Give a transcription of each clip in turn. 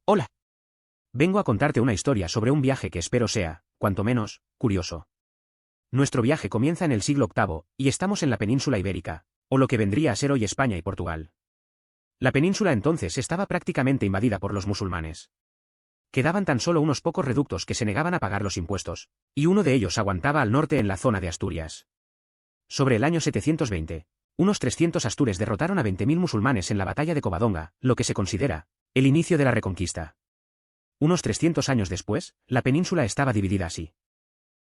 Hola. Vengo a contarte una historia sobre un viaje que espero sea, cuanto menos, curioso. Nuestro viaje comienza en el siglo VIII, y estamos en la península ibérica, o lo que vendría a ser hoy España y Portugal. La península entonces estaba prácticamente invadida por los musulmanes. Quedaban tan solo unos pocos reductos que se negaban a pagar los impuestos, y uno de ellos aguantaba al norte en la zona de Asturias. Sobre el año 720, unos 300 astures derrotaron a 20.000 musulmanes en la batalla de Covadonga, lo que se considera el inicio de la Reconquista. Unos 300 años después, la península estaba dividida así.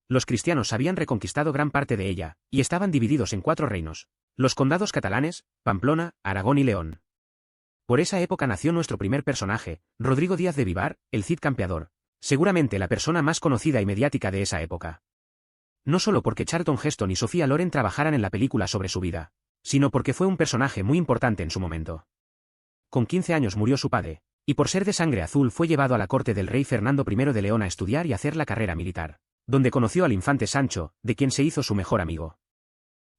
Los cristianos habían reconquistado gran parte de ella, y estaban divididos en 4 reinos: los condados catalanes, Pamplona, Aragón y León. Por esa época nació nuestro primer personaje, Rodrigo Díaz de Vivar, el Cid Campeador, seguramente la persona más conocida y mediática de esa época. No solo porque Charlton Heston y Sofía Loren trabajaran en la película sobre su vida, sino porque fue un personaje muy importante en su momento. Con 15 años murió su padre, y por ser de sangre azul fue llevado a la corte del rey Fernando I de León a estudiar y hacer la carrera militar, donde conoció al infante Sancho, de quien se hizo su mejor amigo.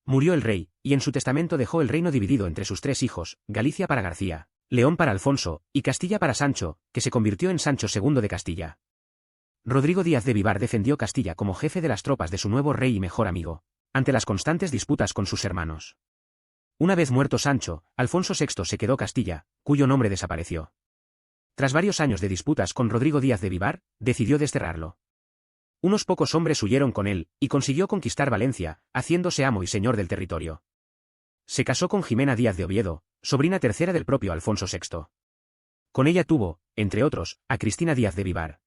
Murió el rey, y en su testamento dejó el reino dividido entre sus 3 hijos, Galicia para García, León para Alfonso, y Castilla para Sancho, que se convirtió en Sancho II de Castilla. Rodrigo Díaz de Vivar defendió Castilla como jefe de las tropas de su nuevo rey y mejor amigo, ante las constantes disputas con sus hermanos. Una vez muerto Sancho, Alfonso VI se quedó Castilla, cuyo nombre desapareció. Tras varios años de disputas con Rodrigo Díaz de Vivar, decidió desterrarlo. Unos pocos hombres huyeron con él, y consiguió conquistar Valencia, haciéndose amo y señor del territorio. Se casó con Jimena Díaz de Oviedo, sobrina tercera del propio Alfonso VI. Con ella tuvo, entre otros, a Cristina Díaz de Vivar.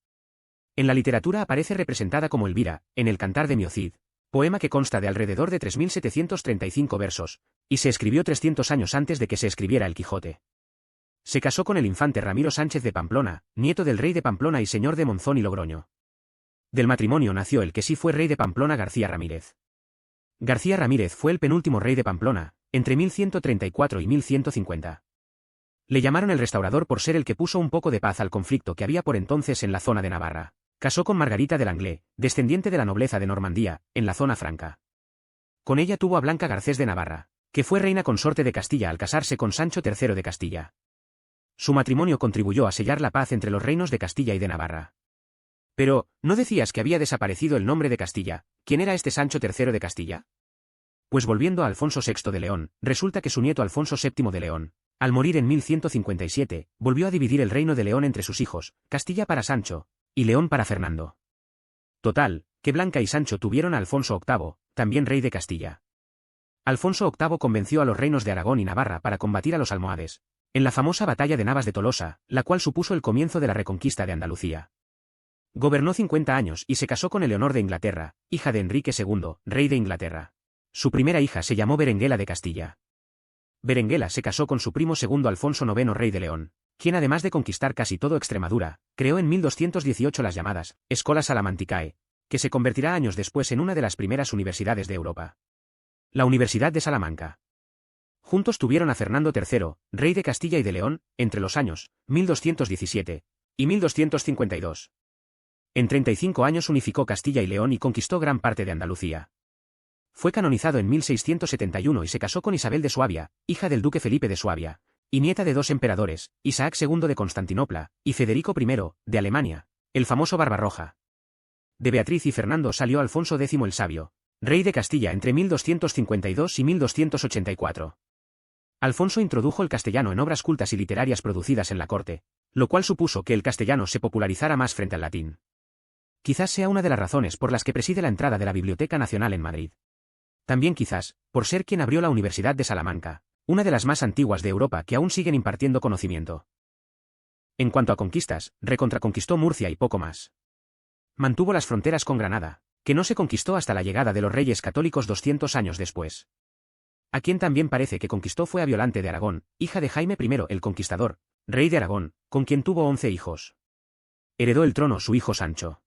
En la literatura aparece representada como Elvira, en el Cantar de Mio Cid, poema que consta de alrededor de 3.735 versos, y se escribió 300 años antes de que se escribiera el Quijote. Se casó con el infante Ramiro Sánchez de Pamplona, nieto del rey de Pamplona y señor de Monzón y Logroño. Del matrimonio nació el que sí fue rey de Pamplona, García Ramírez. García Ramírez fue el penúltimo rey de Pamplona, entre 1134 y 1150. Le llamaron el Restaurador por ser el que puso un poco de paz al conflicto que había por entonces en la zona de Navarra. Casó con Margarita de Langley, descendiente de la nobleza de Normandía, en la zona franca. Con ella tuvo a Blanca Garcés de Navarra, que fue reina consorte de Castilla al casarse con Sancho III de Castilla. Su matrimonio contribuyó a sellar la paz entre los reinos de Castilla y de Navarra. Pero, ¿no decías que había desaparecido el nombre de Castilla? ¿Quién era este Sancho III de Castilla? Pues volviendo a Alfonso VI de León, resulta que su nieto Alfonso VII de León, al morir en 1157, volvió a dividir el reino de León entre sus hijos, Castilla para Sancho, y León para Fernando. Total, que Blanca y Sancho tuvieron a Alfonso VIII, también rey de Castilla. Alfonso VIII convenció a los reinos de Aragón y Navarra para combatir a los almohades, en la famosa batalla de Navas de Tolosa, la cual supuso el comienzo de la reconquista de Andalucía. Gobernó 50 años y se casó con Eleonor de Inglaterra, hija de Enrique II, rey de Inglaterra. Su primera hija se llamó Berenguela de Castilla. Berenguela se casó con su primo segundo Alfonso IX, rey de León, quien además de conquistar casi todo Extremadura, creó en 1218 las llamadas Schola Salamanticae, que se convertirá años después en una de las primeras universidades de Europa. La Universidad de Salamanca. Juntos tuvieron a Fernando III, rey de Castilla y de León, entre los años 1217 y 1252. En 35 años unificó Castilla y León y conquistó gran parte de Andalucía. Fue canonizado en 1671 y se casó con Isabel de Suabia, hija del duque Felipe de Suabia, y nieta de 2 emperadores, Isaac II de Constantinopla, y Federico I, de Alemania, el famoso Barbarroja. De Beatriz y Fernando salió Alfonso X el Sabio, rey de Castilla entre 1252 y 1284. Alfonso introdujo el castellano en obras cultas y literarias producidas en la corte, lo cual supuso que el castellano se popularizara más frente al latín. Quizás sea una de las razones por las que preside la entrada de la Biblioteca Nacional en Madrid. También quizás, por ser quien abrió la Universidad de Salamanca, una de las más antiguas de Europa que aún siguen impartiendo conocimiento. En cuanto a conquistas, recontraconquistó Murcia y poco más. Mantuvo las fronteras con Granada, que no se conquistó hasta la llegada de los reyes católicos 200 años después. A quien también parece que conquistó fue a Violante de Aragón, hija de Jaime I el Conquistador, rey de Aragón, con quien tuvo 11 hijos. Heredó el trono su hijo Sancho.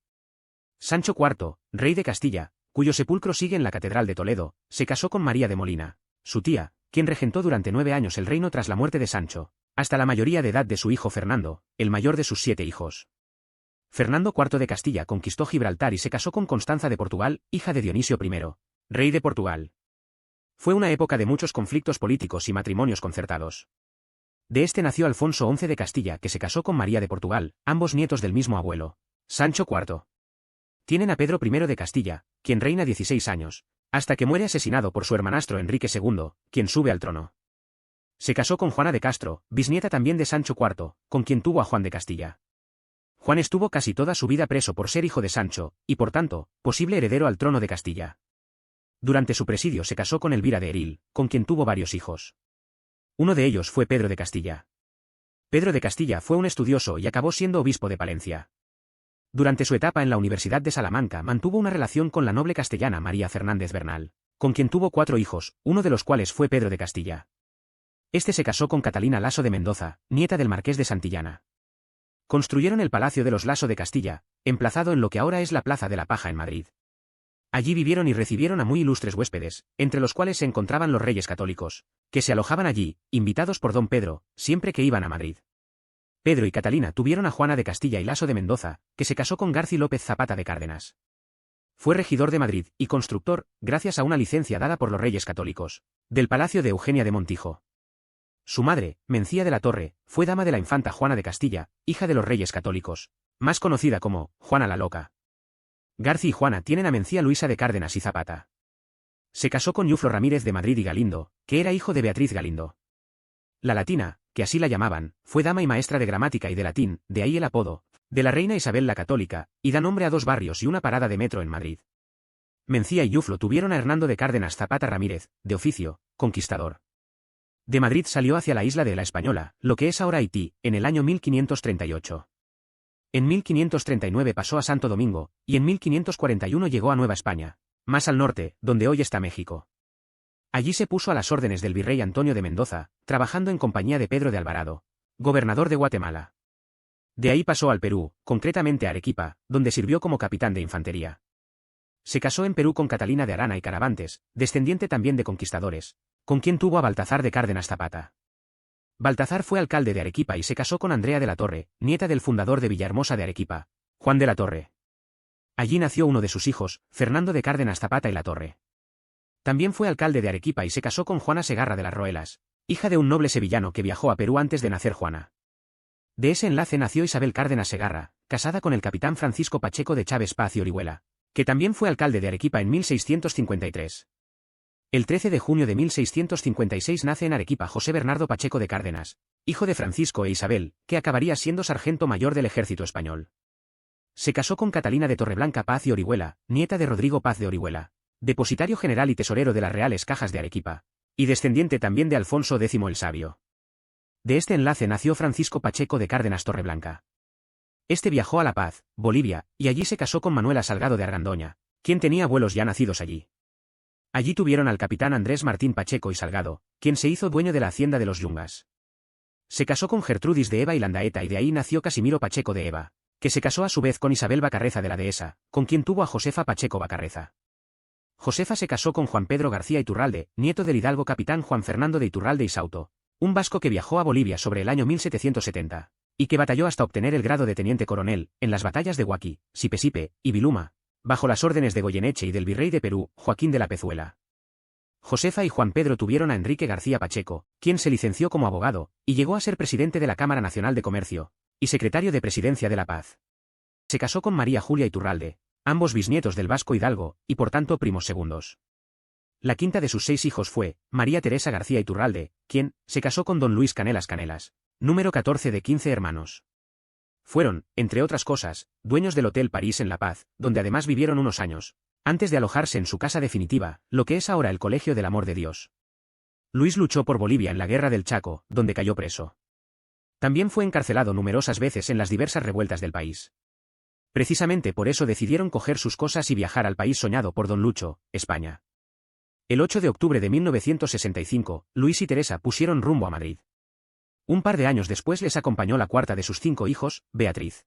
Sancho IV, rey de Castilla, cuyo sepulcro sigue en la Catedral de Toledo, se casó con María de Molina, su tía, quien regentó durante 9 años el reino tras la muerte de Sancho, hasta la mayoría de edad de su hijo Fernando, el mayor de sus 7 hijos. Fernando IV de Castilla conquistó Gibraltar y se casó con Constanza de Portugal, hija de Dionisio I, rey de Portugal. Fue una época de muchos conflictos políticos y matrimonios concertados. De este nació Alfonso XI de Castilla, que se casó con María de Portugal, ambos nietos del mismo abuelo, Sancho IV. Tienen a Pedro I de Castilla, quien reina 16 años, hasta que muere asesinado por su hermanastro Enrique II, quien sube al trono. Se casó con Juana de Castro, bisnieta también de Sancho IV, con quien tuvo a Juan de Castilla. Juan estuvo casi toda su vida preso por ser hijo de Sancho, y por tanto, posible heredero al trono de Castilla. Durante su presidio se casó con Elvira de Eril, con quien tuvo varios hijos. Uno de ellos fue Pedro de Castilla. Pedro de Castilla fue un estudioso y acabó siendo obispo de Palencia. Durante su etapa en la Universidad de Salamanca mantuvo una relación con la noble castellana María Fernández Bernal, con quien tuvo 4 hijos, uno de los cuales fue Pedro de Castilla. Este se casó con Catalina Laso de Mendoza, nieta del marqués de Santillana. Construyeron el Palacio de los Laso de Castilla, emplazado en lo que ahora es la Plaza de la Paja en Madrid. Allí vivieron y recibieron a muy ilustres huéspedes, entre los cuales se encontraban los reyes católicos, que se alojaban allí, invitados por don Pedro, siempre que iban a Madrid. Pedro y Catalina tuvieron a Juana de Castilla y Laso de Mendoza, que se casó con Garci López Zapata de Cárdenas. Fue regidor de Madrid y constructor, gracias a una licencia dada por los reyes católicos, del Palacio de Eugenia de Montijo. Su madre, Mencía de la Torre, fue dama de la infanta Juana de Castilla, hija de los reyes católicos, más conocida como Juana la Loca. Garci y Juana tienen a Mencía Luisa de Cárdenas y Zapata. Se casó con Yuflo Ramírez de Madrid y Galindo, que era hijo de Beatriz Galindo. La Latina, que así la llamaban, fue dama y maestra de gramática y de latín, de ahí el apodo, de la reina Isabel la Católica, y da nombre a 2 barrios y una parada de metro en Madrid. Mencía y Yuflo tuvieron a Hernando de Cárdenas Zapata Ramírez, de oficio, conquistador. De Madrid salió hacia la isla de La Española, lo que es ahora Haití, en el año 1538. En 1539 pasó a Santo Domingo, y en 1541 llegó a Nueva España, más al norte, donde hoy está México. Allí se puso a las órdenes del virrey Antonio de Mendoza, trabajando en compañía de Pedro de Alvarado, gobernador de Guatemala. De ahí pasó al Perú, concretamente a Arequipa, donde sirvió como capitán de infantería. Se casó en Perú con Catalina de Arana y Caravantes, descendiente también de conquistadores, con quien tuvo a Baltazar de Cárdenas Zapata. Baltazar fue alcalde de Arequipa y se casó con Andrea de la Torre, nieta del fundador de Villahermosa de Arequipa, Juan de la Torre. Allí nació uno de sus hijos, Fernando de Cárdenas Zapata y la Torre. También fue alcalde de Arequipa y se casó con Juana Segarra de las Roelas, hija de un noble sevillano que viajó a Perú antes de nacer Juana. De ese enlace nació Isabel Cárdenas Segarra, casada con el capitán Francisco Pacheco de Chávez Paz y Orihuela, que también fue alcalde de Arequipa en 1653. El 13 de junio de 1656 nace en Arequipa José Bernardo Pacheco de Cárdenas, hijo de Francisco e Isabel, que acabaría siendo sargento mayor del ejército español. Se casó con Catalina de Torreblanca Paz y Orihuela, nieta de Rodrigo Paz de Orihuela, depositario general y tesorero de las Reales Cajas de Arequipa, y descendiente también de Alfonso X el Sabio. De este enlace nació Francisco Pacheco de Cárdenas Torreblanca. Este viajó a La Paz, Bolivia, y allí se casó con Manuela Salgado de Argandoña, quien tenía abuelos ya nacidos allí. Allí tuvieron al capitán Andrés Martín Pacheco y Salgado, quien se hizo dueño de la hacienda de los Yungas. Se casó con Gertrudis de Eva y Landaeta y de ahí nació Casimiro Pacheco de Eva, que se casó a su vez con Isabel Bacarreza de la Dehesa, con quien tuvo a Josefa Pacheco Bacarreza. Josefa se casó con Juan Pedro García Iturralde, nieto del hidalgo capitán Juan Fernando de Iturralde y Sauto, un vasco que viajó a Bolivia sobre el año 1770, y que batalló hasta obtener el grado de teniente coronel, en las batallas de Huaqui, Sipe y Viluma, bajo las órdenes de Goyeneche y del virrey de Perú, Joaquín de la Pezuela. Josefa y Juan Pedro tuvieron a Enrique García Pacheco, quien se licenció como abogado, y llegó a ser presidente de la Cámara Nacional de Comercio, y secretario de Presidencia de la Paz. Se casó con María Julia Iturralde, ambos bisnietos del vasco hidalgo, y por tanto primos segundos. La quinta de sus 6 hijos fue María Teresa García Iturralde, quien se casó con don Luis Canelas Canelas, número 14 de 15 hermanos. Fueron, entre otras cosas, dueños del Hotel París en La Paz, donde además vivieron unos años, antes de alojarse en su casa definitiva, lo que es ahora el Colegio del Amor de Dios. Luis luchó por Bolivia en la Guerra del Chaco, donde cayó preso. También fue encarcelado numerosas veces en las diversas revueltas del país. Precisamente por eso decidieron coger sus cosas y viajar al país soñado por don Lucho, España. El 8 de octubre de 1965, Luis y Teresa pusieron rumbo a Madrid. Un par de años después les acompañó la cuarta de sus 5 hijos, Beatriz.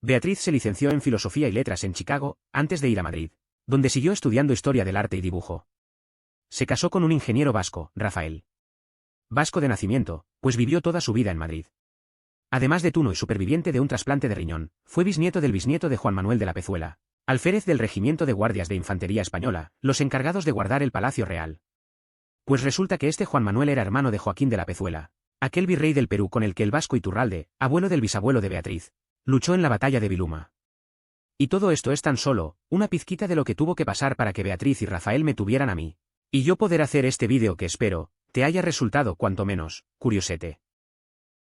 Beatriz se licenció en Filosofía y Letras en Chicago, antes de ir a Madrid, donde siguió estudiando Historia del Arte y Dibujo. Se casó con un ingeniero vasco, Rafael. Vasco de nacimiento, pues vivió toda su vida en Madrid. Además de tuno y superviviente de un trasplante de riñón, fue bisnieto del bisnieto de Juan Manuel de la Pezuela, alférez del Regimiento de Guardias de Infantería Española, los encargados de guardar el Palacio Real. Pues resulta que este Juan Manuel era hermano de Joaquín de la Pezuela, aquel virrey del Perú con el que el Vasco Iturralde, abuelo del bisabuelo de Beatriz, luchó en la batalla de Viluma. Y todo esto es tan solo una pizquita de lo que tuvo que pasar para que Beatriz y Rafael me tuvieran a mí. Y yo poder hacer este vídeo que espero te haya resultado cuanto menos curiosete.